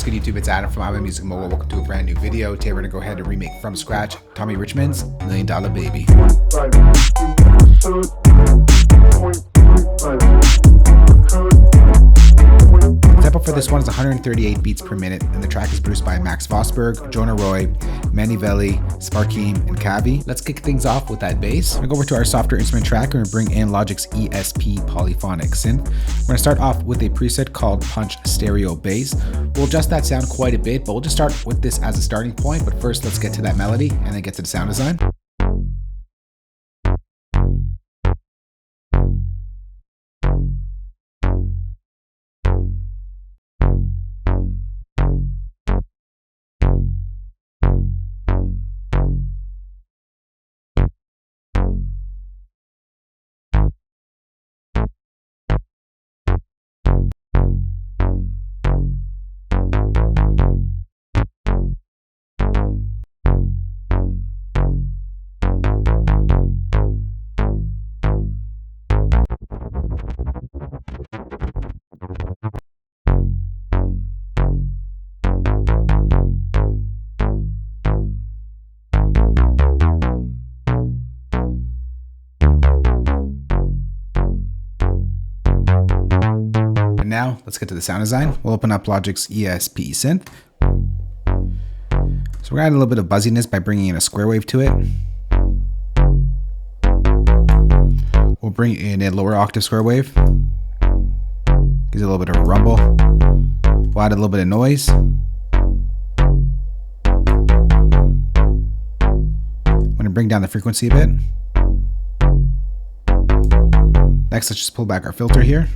What's good, YouTube? It's Adam from I'm a Music Mogul. Welcome to a brand new video. Today we're going to go ahead and remake from scratch Tommy Richman's $1 Million Baby. The tempo for this one is 138 beats per minute, and the track is produced by Max Vossberg, Jonah Roy, Mannyvelli, Sparkheem, and Kavi. Let's kick things off with that bass. We're going to go over to our softer instrument track and bring in Logic's ESP polyphonic synth. We're going to start off with a preset called Punch Stereo Bass. We'll adjust that sound quite a bit, but we'll just start with this as a starting point. But first, let's get to that melody and then get to the sound design. Now let's get to the sound design. We'll open up Logic's ESP synth. So we're gonna add a little bit of buzziness by bringing in a square wave to it. We'll bring in a lower octave square wave. Gives it a little bit of a rumble. We'll add a little bit of noise. I'm gonna bring down the frequency a bit. Next, let's just pull back our filter here.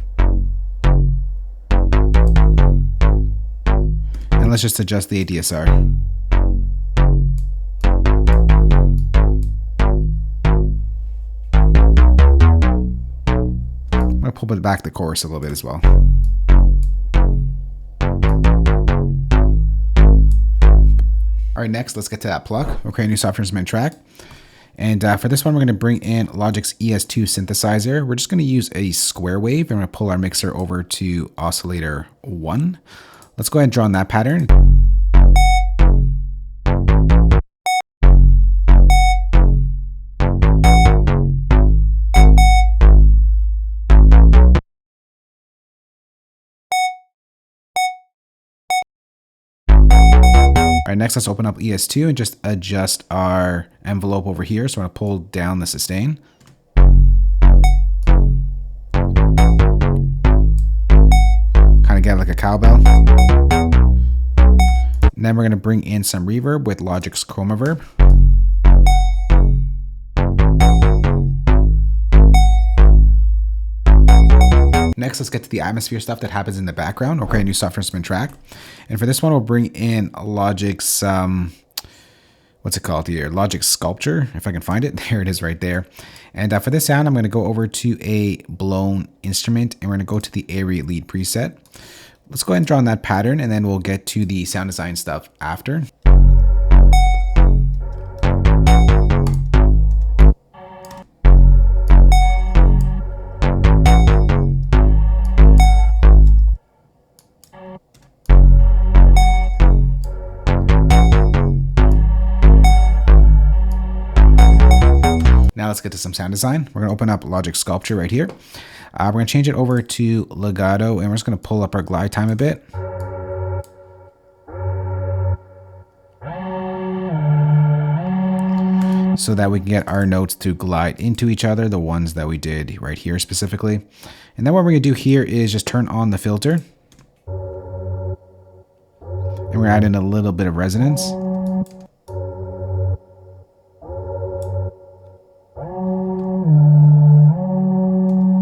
And let's just adjust the ADSR. I'm going to pull back the chorus a little bit as well. All right, next, let's get to that Pluck. We'll create a new software instrument track. And for this one, we're going to bring in Logic's ES2 synthesizer. We're just going to use a square wave. And we're going to pull our mixer over to oscillator 1. Let's go ahead and draw on that pattern. All right, next let's open up ES2 and just adjust our envelope over here. So I'm going to pull down the sustain. Kind of get like a cowbell. And then we're going to bring in some reverb with Logic's Chroma Verb. Next, let's get to the atmosphere stuff that happens in the background. We'll create a new software instrument track. And for this one, we'll bring in Logic's, what's it called here? Logic's Sculpture, if I can find it. There it is right there. And for this sound, I'm going to go over to a blown instrument, and we're going to go to the Airy lead preset. Let's go ahead and draw on that pattern, and then we'll get to the sound design stuff after. Now let's get to some sound design. We're going to open up Logic's Sculpture right here. We're going to change it over to legato, and we're just going to pull up our glide time a bit. So that we can get our notes to glide into each other, the ones that we did right here specifically. And then what we're going to do here is just turn on the filter. And we're adding a little bit of resonance.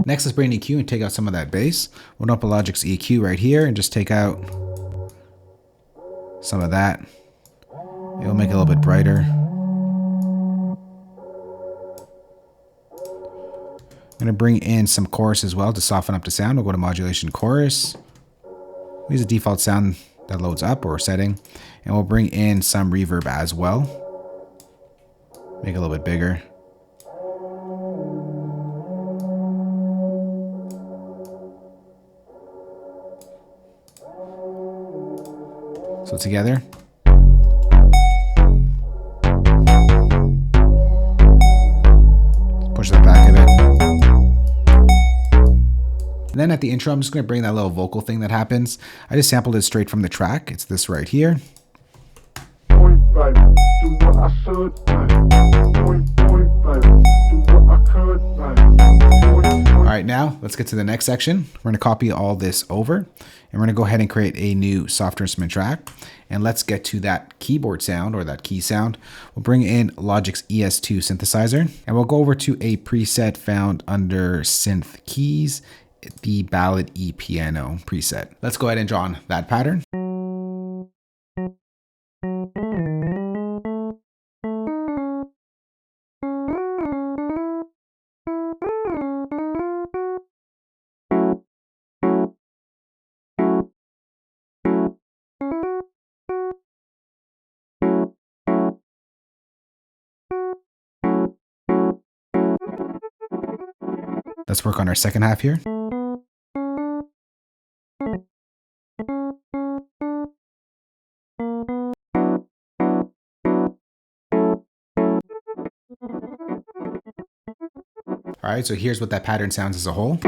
Next, let's bring in EQ and take out some of that bass. We'll open up Logic's EQ right here and just take out some of that. It'll make it a little bit brighter. I'm going to bring in some chorus as well to soften up the sound. We'll go to modulation chorus. We'll use a default sound that loads up or setting. And we'll bring in some reverb as well. Make it a little bit bigger. So together. Push that back a bit. And then at the intro, I'm just going to bring that little vocal thing that happens. I just sampled it straight from the track. It's this right here. All right, now let's get to the next section. We're going to copy all this over, and we're going to go ahead and create a new software instrument track. And let's get to that keyboard sound, or that key sound. We'll bring in Logic's ES2 synthesizer, and we'll go over to a preset found under synth keys, the Ballad E piano preset. Let's go ahead and draw on that pattern. Let's work on our second half here. All right, so here's what that pattern sounds as a whole.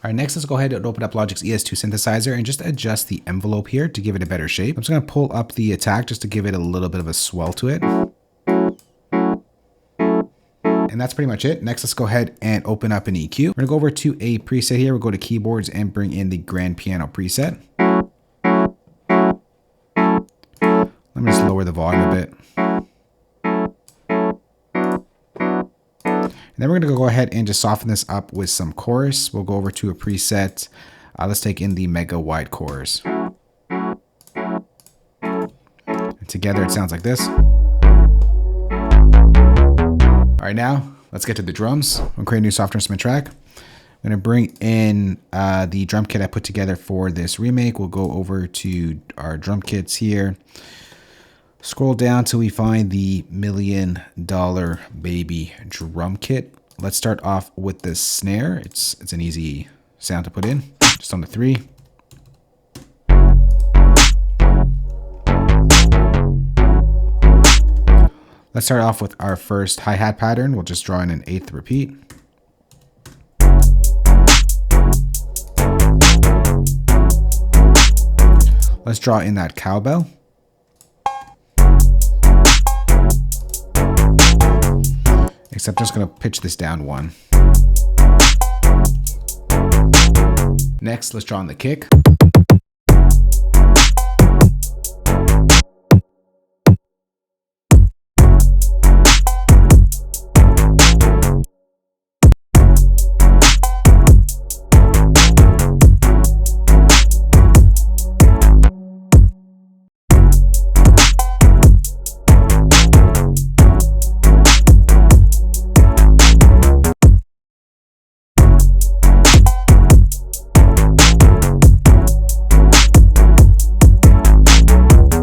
All right, next let's go ahead and open up Logic's ES2 synthesizer and just adjust the envelope here to give it a better shape. I'm just gonna pull up the attack just to give it a little bit of a swell to it. And that's pretty much it. Next, let's go ahead and open up an EQ. We're gonna go over to a preset here. We'll go to keyboards and bring in the grand piano preset. Let me just lower the volume a bit. And then we're going to go ahead and just soften this up with some chorus. We'll go over to a preset. Let's take in the mega wide chorus. And together it sounds like this. All right, now let's get to the drums. We'll create a new software instrument track. I'm going to bring in the drum kit I put together for this remake. We'll go over to our drum kits here. Scroll down till we find the $1 Million Baby drum kit. Let's start off with the snare. It's an easy sound to put in, just on the 3. Let's start off with our first hi-hat pattern. We'll just draw in an 8th repeat. Let's draw in that cowbell. Except I'm just going to pitch this down 1. Next, let's draw on the kick.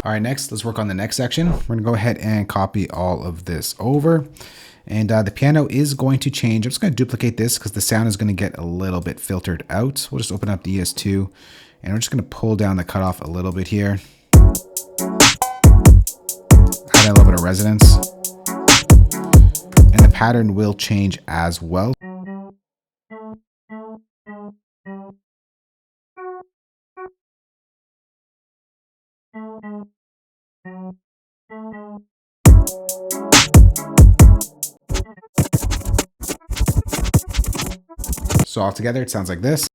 All right, next, let's work on the next section. We're gonna go ahead and copy all of this over. And the piano is going to change. I'm just gonna duplicate this because the sound is gonna get a little bit filtered out. We'll just open up the ES2 and we're just gonna pull down the cutoff a little bit here. Add a little bit of resonance. And the pattern will change as well. So all together, it sounds like this.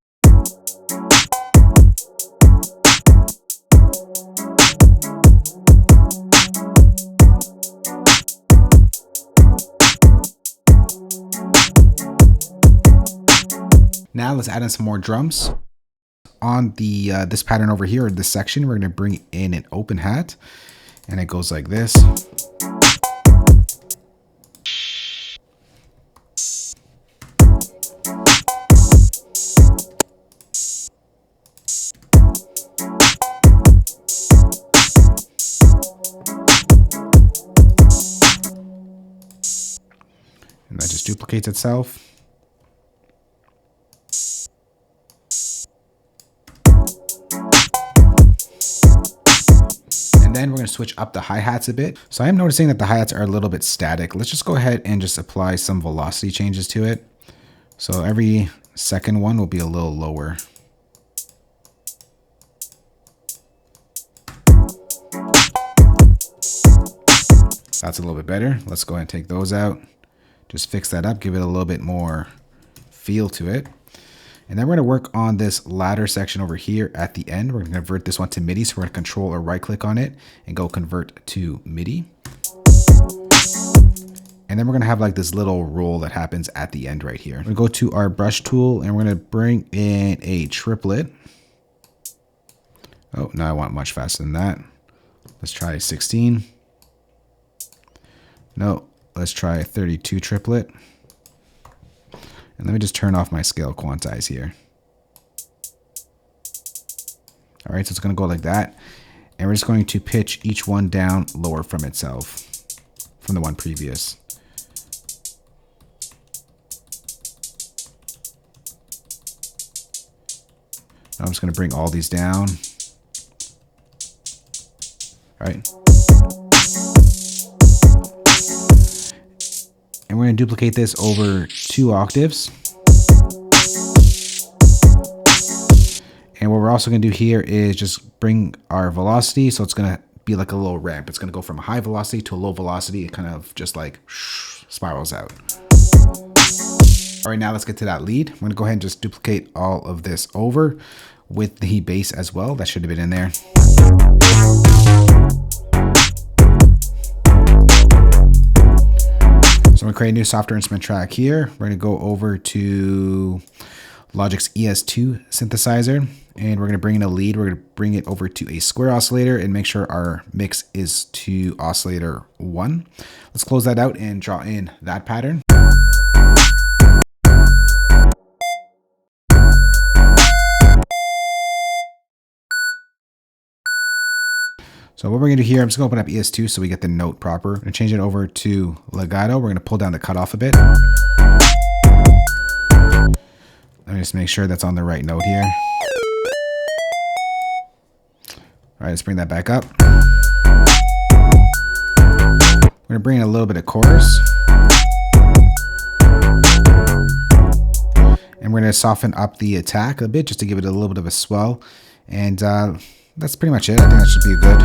Now let's add in some more drums. On the this pattern over here, or this section, we're going to bring in an open hat, and it goes like this. just duplicates itself. And then we're going to switch up the hi-hats a bit. So I am noticing that the hi-hats are a little bit static. Let's just go ahead and just apply some velocity changes to it. So every second one will be a little lower. That's a little bit better. Let's go ahead and take those out. Just fix that up, give it a little bit more feel to it. And then we're going to work on this ladder section over here at the end. We're going to convert this one to MIDI. So we're going to control or right click on it and go convert to MIDI. And then we're going to have like this little roll that happens at the end right here. We're going to go to our brush tool and we're going to bring in a triplet. Oh, no, I want much faster than that. Let's try 16. No, let's try 32 triplet. And let me just turn off my scale quantize here. All right, so it's going to go like that. And we're just going to pitch each one down lower from itself, from the one previous. Now I'm just going to bring all these down. All right. And we're going to duplicate this over 2 octaves. And what we're also going to do here is just bring our velocity. So it's going to be like a little ramp. It's going to go from a high velocity to a low velocity. It kind of just like spirals out. All right, now let's get to that lead. I'm going to go ahead and just duplicate all of this over with the bass as well. That should have been in there. So I'm going to create a new software instrument track here. We're going to go over to Logic's ES2 synthesizer, and we're going to bring in a lead. We're going to bring it over to a square oscillator and make sure our mix is to oscillator 1. Let's close that out and draw in that pattern. So what we're going to do here, I'm just going to open up ES2 so we get the note proper. I'm going to change it over to legato. We're going to pull down the cutoff a bit. Let me just make sure that's on the right note here. All right, let's bring that back up. We're going to bring in a little bit of chorus. And we're going to soften up the attack a bit just to give it a little bit of a swell. And that's pretty much it. I think that should be good.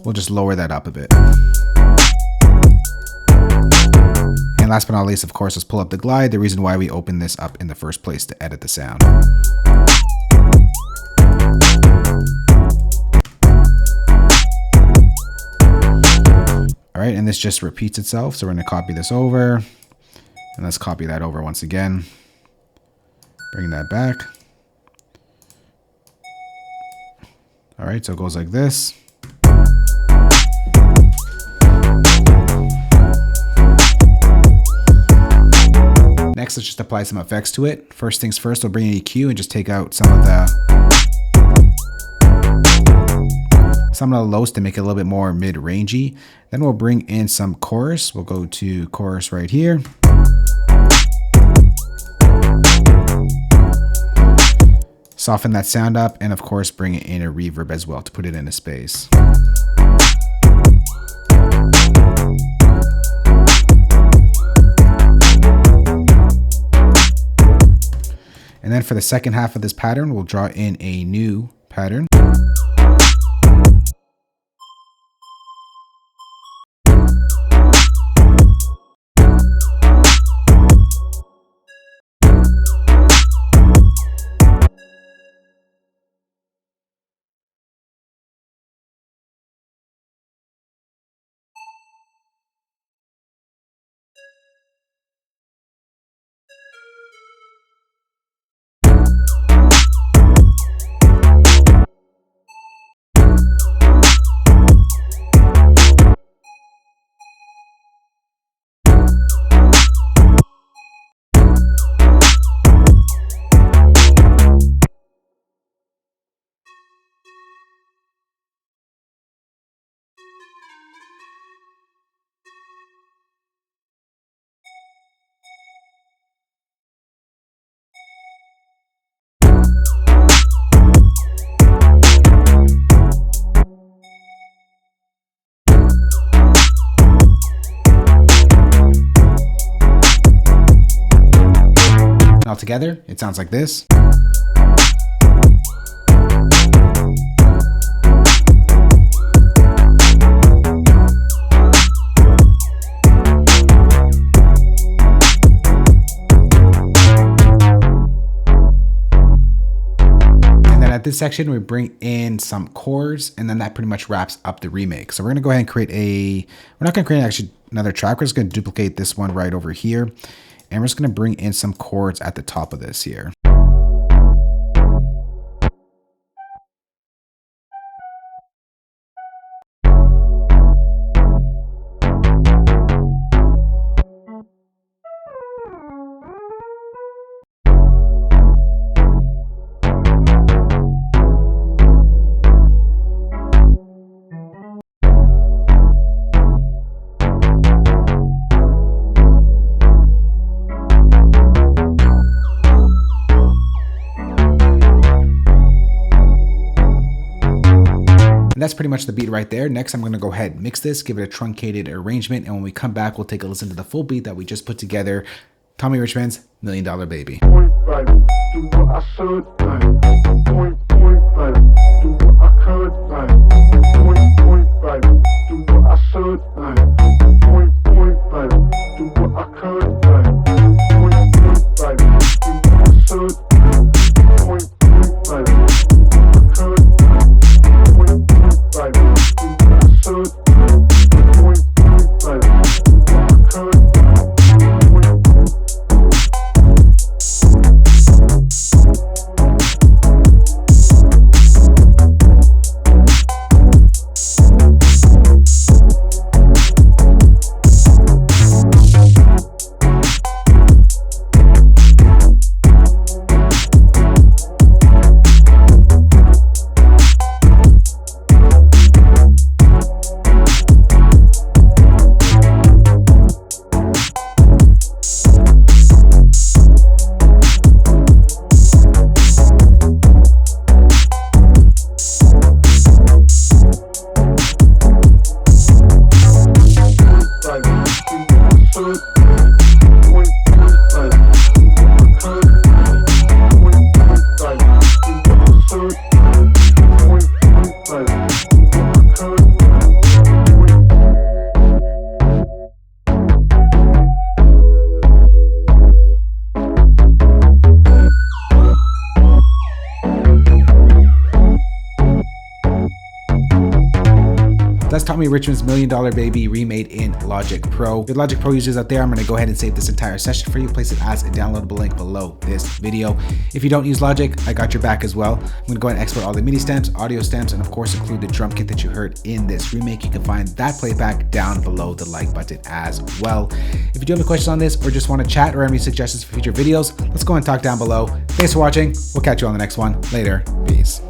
We'll just lower that up a bit. And last but not least, of course, let's pull up the glide. The reason why we opened this up in the first place to edit the sound. All right, and this just repeats itself. So we're going to copy this over. And let's copy that over once again. Bring that back. All right, so it goes like this. Next, let's just apply some effects to it. First things first, we'll bring in EQ and just take out some of the lows to make it a little bit more mid-rangey. Then we'll bring in some chorus. We'll go to chorus right here. Soften that sound up, and of course, bring in a reverb as well to put it in a space. And then for the second half of this pattern, we'll draw in a new pattern. together, it sounds like this. At this section, we bring in some chords, and then that pretty much wraps up the remake. So we're gonna go ahead and create we're not gonna create actually another track. We're just gonna duplicate this one right over here, and we're just gonna bring in some chords at the top of this here. And that's pretty much the beat right there. Next, I'm gonna go ahead and mix this, give it a truncated arrangement, and when we come back, we'll take a listen to the full beat that we just put together. Tommy Richman's $1 Million Baby. Point right, do what I should like. Point right, do what I could like. Point right, do what I should like. Point right, do what I could like. Point right, do what I should like. Point right, do what I could like. Point right, do what I should like. Point right, do what I could like. That's Tommy Richman's $1 Million Baby remade in Logic Pro. With Logic Pro users out there, I'm going to go ahead and save this entire session for you. Place it as a downloadable link below this video. If you don't use Logic, I got your back as well. I'm going to go ahead and export all the MIDI stems, audio stems, and of course include the drum kit that you heard in this remake. You can find that playback down below the like button as well. If you do have any questions on this or just want to chat or have any suggestions for future videos, let's go and talk down below. Thanks for watching. We'll catch you on the next one. Later. Peace.